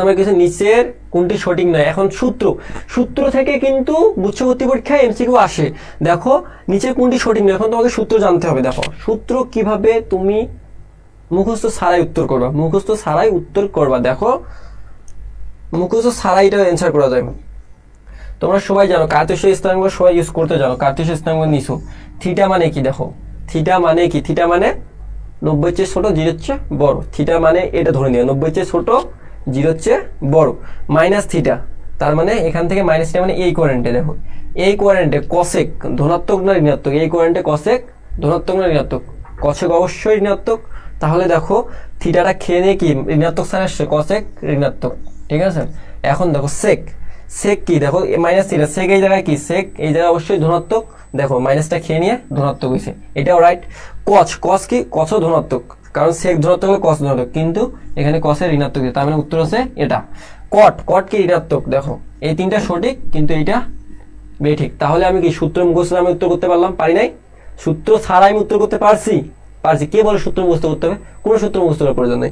আমরা কিছু নিচের কোনটি সঠিক নয়। এখন সূত্র থেকে কিন্তু গুচ্ছবর্তী পরীক্ষায় এমসিকিউ আসে। দেখো নিচের কোনটি সঠিক নয়, এখন তোমাকে সূত্র জানতে হবে। দেখো সূত্র কিভাবে তুমি মুখস্থ ছাড়াই উত্তর করবা, মুখস্থ ছাড়াই উত্তর করবা। দেখো মুখস্থ ছাড়াই এটা অ্যান্সার করা যায়। তোমরা সবাই জানো কার্তেশীয় স্থানাঙ্ক সবাই ইউজ করতে জানো। কার্তেশীয় স্থানাঙ্ক নিছো, থিটা মানে কি? দেখো থিটা মানে কি? থিটা মানে 90 চেয়ে ছোট, 0 চেয়ে বড়। থিটা মানে এটা ধরে নিও, 90 চেয়ে ছোট, 0 চেয়ে বড়। মাইনাস থিটা, তার মানে এখান থেকে মাইনাস থিটা মানে এই কোয়ারেন্টে। দেখো এই কোয়ারেন্টে কসেক ধনাত্মক না ঋণাত্মক? এই কোয়ারেন্টে কসেক ধনাত্মক না ঋণাত্মক? কসেক অবশ্যই ঋণাত্মক। তাহলে দেখো থিটাটা খেয়ে নিয়ে কি ঋণাত্মক স্থানে আসছে, কসেক ঋণাত্মক। ঠিক আছে, এখন দেখো সেক, সেক কি? দেখো মাইনাস থিটা, সেক এই জায়গায় কি? সেক এই জায়গায় অবশ্যই ধনাত্মক। দেখো মাইনাসটা খেয়ে নিয়ে ধনাত্মক হয়েছে, এটাও রাইট। কচ, কস কি? কসও ধনাত্মক, কারণ সেক ধনাত্মক হলে কস ধনাত্মক, কিন্তু এখানে কসের ঋণাত্মক, তার মানে উত্তর হচ্ছে এটা। কট, কট কি? ঋণাত্মক। দেখো এই তিনটা সঠিক, কিন্তু এইটা বেঠিক। তাহলে আমি কি সূত্র মুখস্থ আমি উত্তর করতে পারলাম? পারি নাই। সূত্র ছাড়া আমি উত্তর করতে পারছি? পারছি। কে বলে সূত্র মুখস্থ করতে হবে? কোনো সূত্র মুখস্থ করার প্রয়োজন নেই।